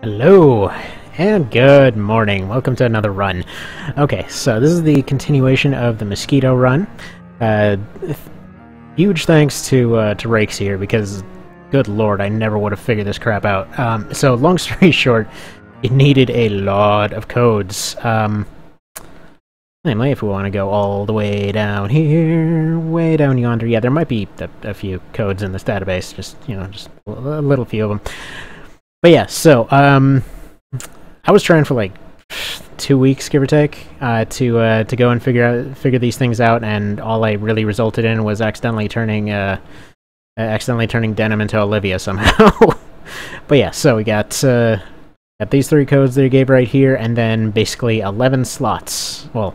Hello, and good morning. Welcome to another run. Okay, so this is the continuation of the Mosquito run. Huge thanks to Rakes here, because, good lord, I never would have figured this crap out. So, long story short, it needed a lot of codes. Namely, if we want to go all the way down here, way down yonder, yeah, there might be a few codes in this database, just a little few of them. But yeah, so, I was trying for like 2 weeks, give or take, to go and figure these things out, and all I really resulted in was accidentally turning Denim into Olivia somehow. But yeah, so we got these 3 codes they gave right here, and then basically 11 slots. Well,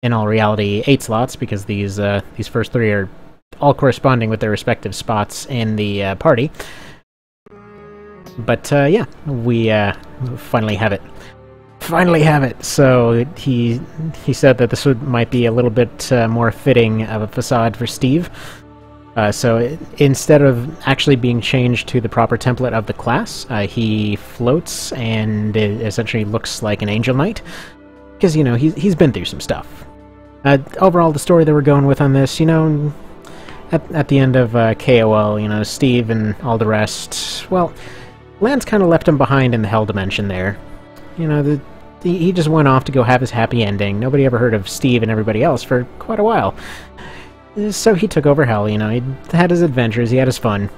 in all reality, 8 slots, because these first 3 are all corresponding with their respective spots in the party. But yeah, we finally have it. Finally have it! So he said that this might be a little bit more fitting of a facade for Steve. So instead of actually being changed to the proper template of the class, he floats and it essentially looks like an Angel Knight. Because, he's been through some stuff. Overall, the story that we're going with on this, at the end of KOL, Steve and all the rest, well, Lance kind of left him behind in the Hell Dimension there. He just went off to go have his happy ending. Nobody ever heard of Steve and everybody else for quite a while. So he took over Hell, he had his adventures, he had his fun.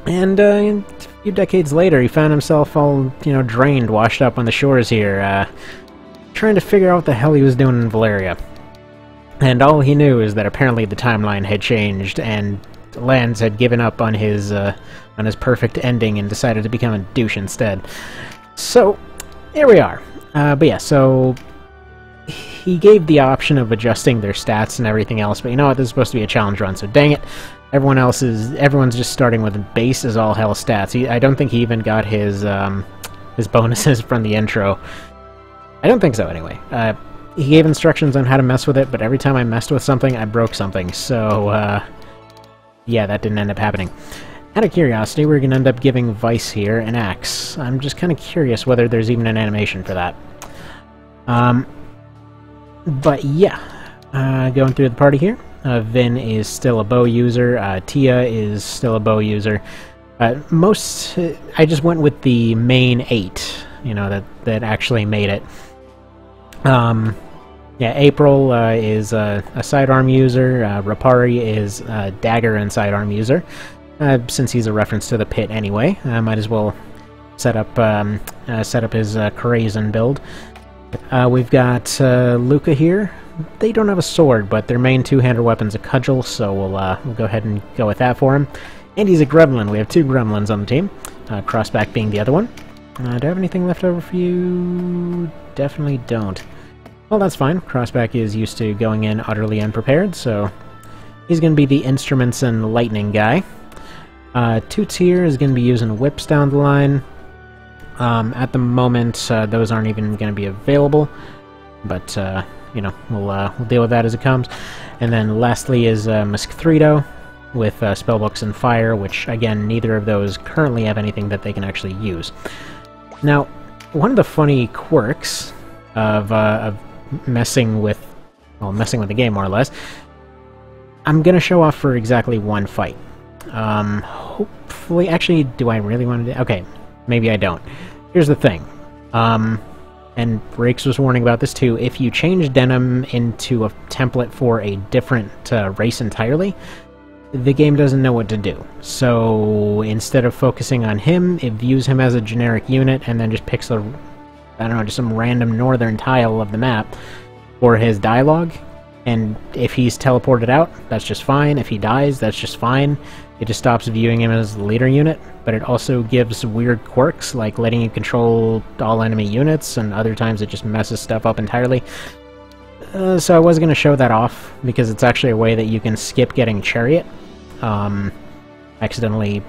And a few decades later, he found himself all, drained, washed up on the shores here, trying to figure out what the hell he was doing in Valeria. And all he knew is that apparently the timeline had changed, and Lance had given up on his perfect ending and decided to become a douche instead. So, here we are. But yeah, so he gave the option of adjusting their stats and everything else, but you know what, this is supposed to be a challenge run, so dang it, everyone's just starting with base as all hell stats. I don't think he even got his bonuses from the intro. I don't think so, anyway. He gave instructions on how to mess with it, but every time I messed with something, I broke something, so, yeah, that didn't end up happening. Out of curiosity, we're going to end up giving Vice here an axe. I'm just kind of curious whether there's even an animation for that. But yeah, going through the party here. Vin is still a bow user. Tia is still a bow user. I just went with the main 8, that actually made it. Yeah, April is a sidearm user. Rapari is a dagger and sidearm user. Since he's a reference to the pit anyway, might as well set up his Krazen build. We've got Luca here. They don't have a sword, but their main two-hander weapon's a cudgel, so we'll go ahead and go with that for him. And he's a gremlin. We have 2 gremlins on the team. Crossback being the other one. Do I have anything left over for you? Definitely don't. Well, that's fine. Crossback is used to going in utterly unprepared, so he's going to be the instruments and lightning guy. Toots here is going to be using whips down the line. At the moment, those aren't even going to be available, but we'll deal with that as it comes. And then lastly is Mosquito with spellbooks and fire, which again, neither of those currently have anything that they can actually use. Now, one of the funny quirks of messing with the game, more or less, I'm going to show off for exactly 1 fight. Hopefully, actually, do I really want to do... Okay, maybe I don't. Here's the thing. And Rakes was warning about this too, if you change Denim into a template for a different race entirely, the game doesn't know what to do. So, instead of focusing on him, it views him as a generic unit, and then just picks a, I don't know, just some random northern tile of the map for his dialogue. And if he's teleported out, that's just fine. If he dies, that's just fine. It just stops viewing him as the leader unit, but it also gives weird quirks, like letting you control all enemy units, and other times it just messes stuff up entirely. So I was going to show that off, because it's actually a way that you can skip getting Chariot. Accidentally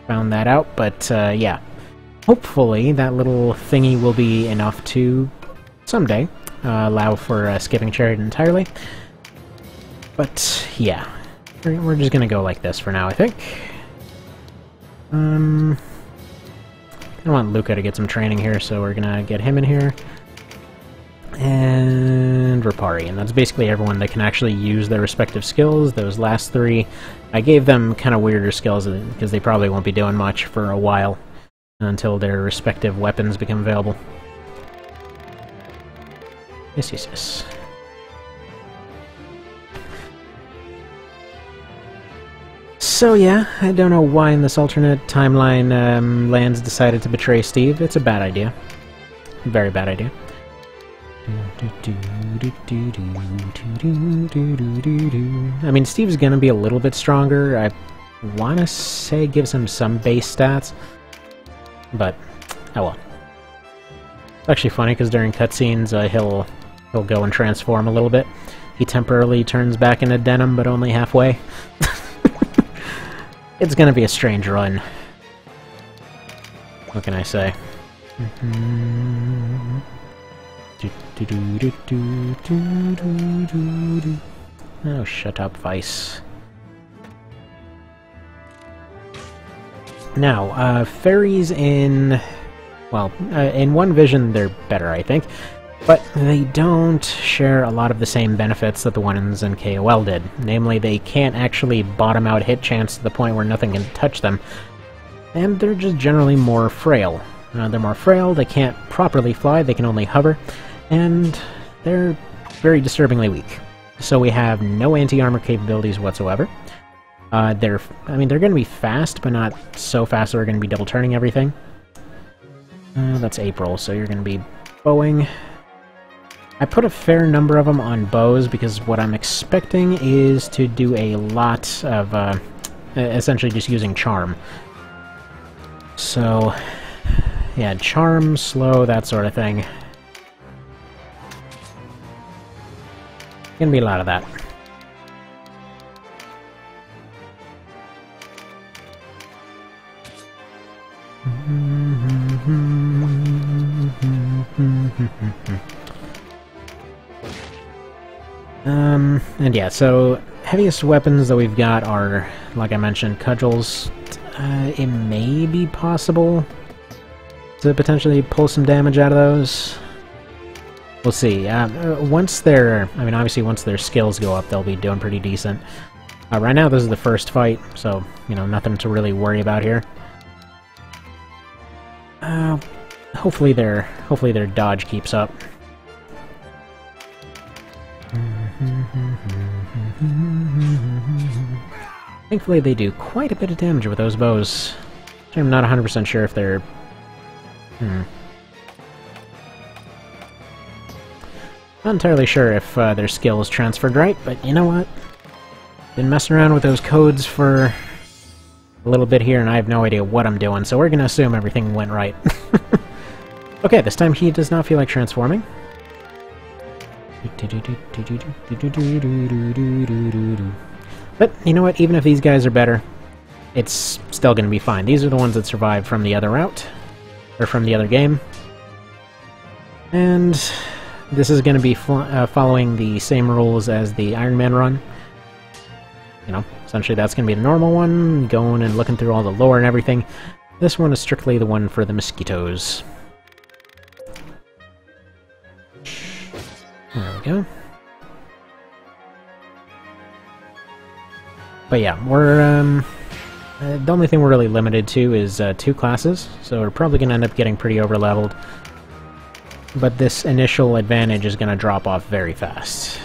found that out, but yeah. Hopefully that little thingy will be enough to, someday, allow for skipping Chariot entirely. But yeah, we're just gonna go like this for now, I think. Can I want Luca to get some training here, so we're gonna get him in here. And Rapari, and that's basically everyone that can actually use their respective skills. Those last three, I gave them kind of weirder skills because they probably won't be doing much for a while until their respective weapons become available. Yes, yes, yes. So yeah, I don't know why in this alternate timeline Lance decided to betray Steve. It's a bad idea. Very bad idea. I mean, Steve's gonna be a little bit stronger. I wanna say gives him some base stats, but oh well. It's actually funny because during cutscenes he'll go and transform a little bit. He temporarily turns back into Denim, but only halfway. It's gonna be a strange run. What can I say? Oh, shut up, Vice. Now, Faeries in... well, in One Vision they're better, I think. But they don't share a lot of the same benefits that the ones in KOL did. Namely, they can't actually bottom out hit chance to the point where nothing can touch them. And they're just generally more frail. They're more frail, they can't properly fly, they can only hover. And they're very disturbingly weak. So we have no anti-armor capabilities whatsoever. They're going to be fast, but not so fast that we're going to be double turning everything. That's April, so you're going to be bowing. I put a fair number of them on bows because what I'm expecting is to do a lot of essentially just using charm. So yeah, charm, slow, that sort of thing. Gonna be a lot of that. And yeah, so heaviest weapons that we've got are, like I mentioned, cudgels. It may be possible to potentially pull some damage out of those. We'll see. Once their, obviously once their skills go up, they'll be doing pretty decent. Right now, this is the first fight, so, nothing to really worry about here. Hopefully their dodge keeps up. Thankfully, they do quite a bit of damage with those bows. I'm not 100% sure if they're... Not entirely sure if their skills transferred right, but you know what? Been messing around with those codes for a little bit here, and I have no idea what I'm doing, so we're gonna assume everything went right. Okay, this time he does not feel like transforming. But, you know what? Even if these guys are better, it's still gonna be fine. These are the ones that survived from the other route, or from the other game. And this is gonna be following the same rules as the Iron Man run. Essentially that's gonna be the normal one, going and looking through all the lore and everything. This one is strictly the one for the Mosquitoes. There we go. But yeah, we're, the only thing we're really limited to is 2 classes, so we're probably going to end up getting pretty over-leveled. But this initial advantage is going to drop off very fast.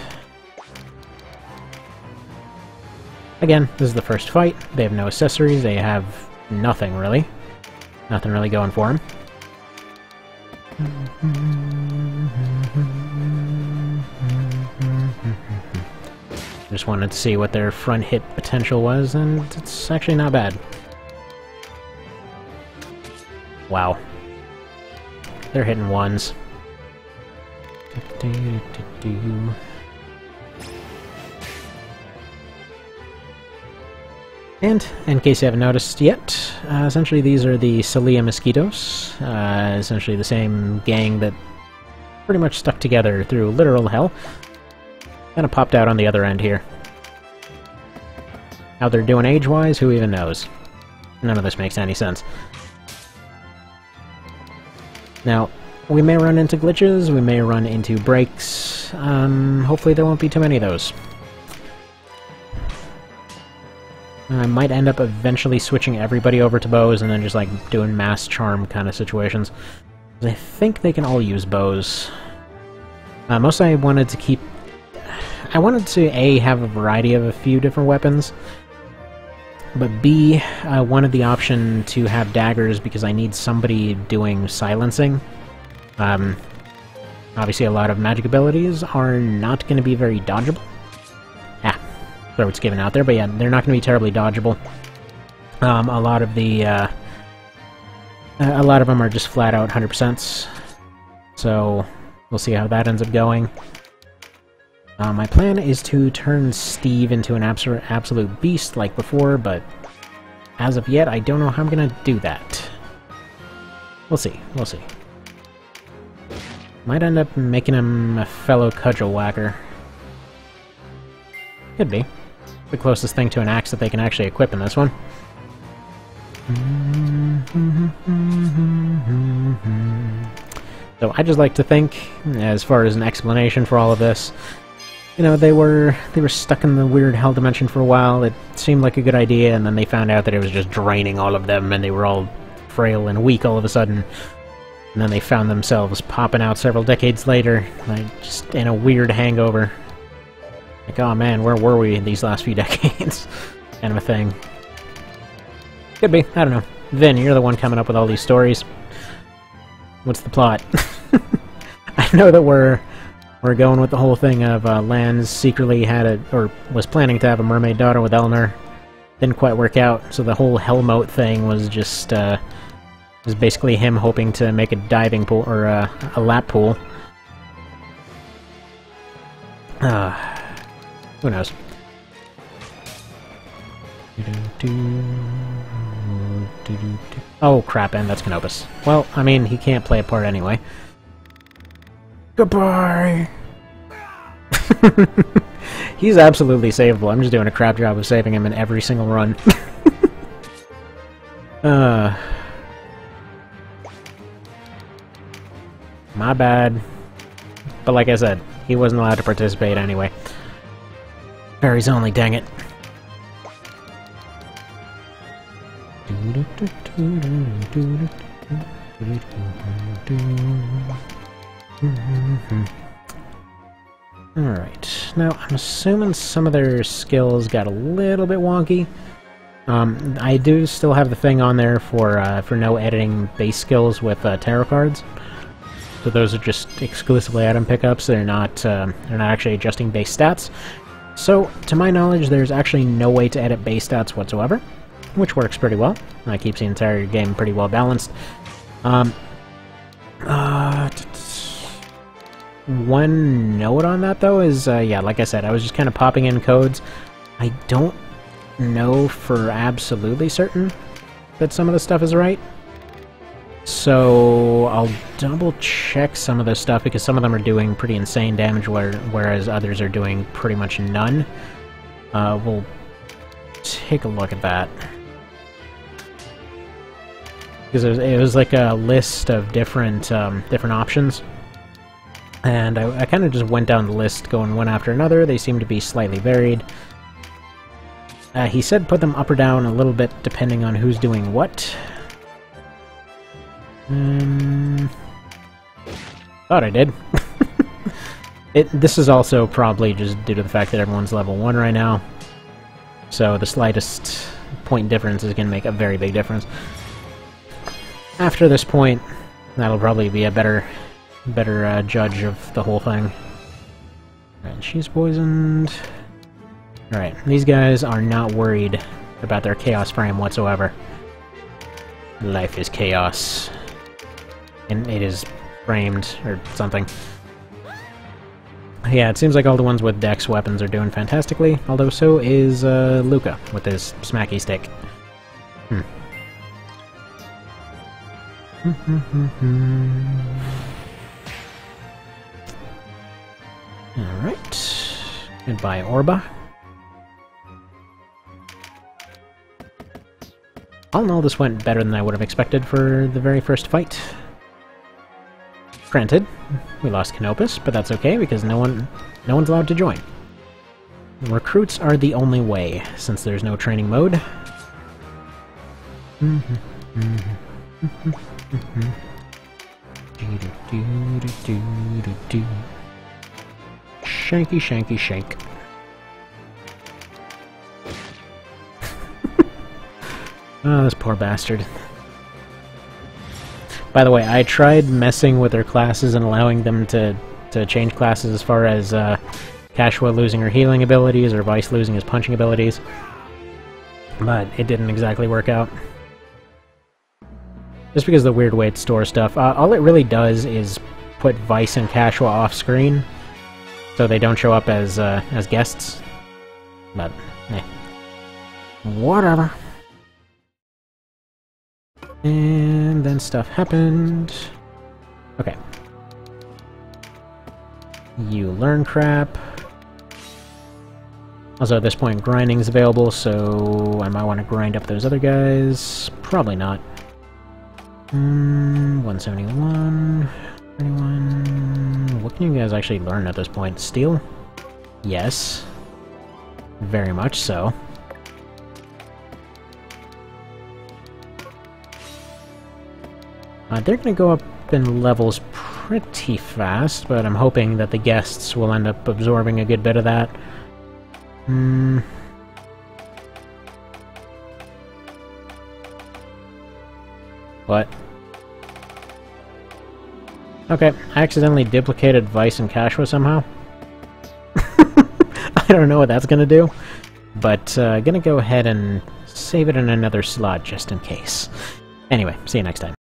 Again, this is the first fight. They have no accessories, they have nothing really. Nothing really going for them. Just wanted to see what their front hit potential was, and it's actually not bad. Wow. They're hitting ones. And, in case you haven't noticed yet, essentially these are the Celia Mosquitoes. Essentially the same gang that pretty much stuck together through literal hell. Kind of popped out on the other end here. How they're doing age-wise, who even knows? None of this makes any sense. Now, we may run into glitches, we may run into breaks, hopefully there won't be too many of those. I might end up eventually switching everybody over to bows and then just like doing mass charm kind of situations. I think they can all use bows. Mostly I wanted to keep... I wanted to A, have a variety of a few different weapons, but B, I wanted the option to have daggers because I need somebody doing silencing. Obviously a lot of magic abilities are not going to be very dodgeable. Throat's given out there, but yeah, they're not going to be terribly dodgeable. A lot of them are just flat out 100%, so we'll see how that ends up going. My plan is to turn Steve into an absolute beast like before, but as of yet, I don't know how I'm going to do that. We'll see, we'll see. Might end up making him a fellow cudgel whacker. Could be. The closest thing to an axe that they can actually equip in this one. So I just like to think, as far as an explanation for all of this, you know, they were stuck in the weird hell dimension for a while. It seemed like a good idea, and then they found out that it was just draining all of them, and they were all frail and weak all of a sudden. And then they found themselves popping out several decades later, like just in a weird hangover. Like, oh man, where were we in these last few decades? Kind of a thing. Could be, I don't know. Vin, you're the one coming up with all these stories. What's the plot? I know that we're going with the whole thing of Lance secretly had or was planning to have a mermaid daughter with Eleanor. Didn't quite work out, so the whole Hellmoat thing was just, was basically him hoping to make a diving pool, or a lap pool. Who knows? Oh crap, and that's Canopus. Well, I mean, he can't play a part anyway. Goodbye! He's absolutely savable. I'm just doing a crap job of saving him in every single run. My bad. But like I said, he wasn't allowed to participate anyway. Faeries only, dang it. Alright, now I'm assuming some of their skills got a little bit wonky. I do still have the thing on there for no editing base skills with tarot cards. So those are just exclusively item pickups. They're not actually adjusting base stats. So, to my knowledge, there's actually no way to edit base stats whatsoever, which works pretty well. That keeps the entire game pretty well balanced. One note on that, though, is, yeah, like I said, I was just kind of popping in codes. I don't know for absolutely certain that some of the stuff is right. So I'll double check some of this stuff because some of them are doing pretty insane damage whereas others are doing pretty much none. We'll take a look at that. Because it was like a list of different options. And I kind of just went down the list going one after another. They seem to be slightly varied. He said put them up or down a little bit depending on who's doing what. Thought I did. This is also probably just due to the fact that everyone's level 1 right now. So the slightest point difference is going to make a very big difference. After this point, that'll probably be a better judge of the whole thing. Alright, she's poisoned. Alright, these guys are not worried about their chaos frame whatsoever. Life is chaos. And it is framed, or something. Yeah, it seems like all the ones with dex weapons are doing fantastically, although so is Luca with his smacky stick. Alright. Goodbye, Orba. All in all, this went better than I would have expected for the very first fight. Granted, we lost Canopus, but that's okay because no one's allowed to join. Recruits are the only way, since there's no training mode. Shanky, shanky, shank. Oh, this poor bastard. By the way, I tried messing with their classes and allowing them to change classes as far as Cashua losing her healing abilities or Vice losing his punching abilities, but it didn't exactly work out. Just because of the weird way it stores stuff. All it really does is put Vice and Cashua off screen, so they don't show up as guests. But, whatever. And then stuff happened. Okay. You learn crap. Also, at this point, grinding is available, so I might want to grind up those other guys. Probably not. 171... 21... What can you guys actually learn at this point? Steel? Yes. Very much so. They're going to go up in levels pretty fast, but I'm hoping that the guests will end up absorbing a good bit of that. What? Okay, I accidentally duplicated Vice and Cashua somehow. I don't know what that's gonna do, but gonna go ahead and save it in another slot just in case. Anyway, see you next time.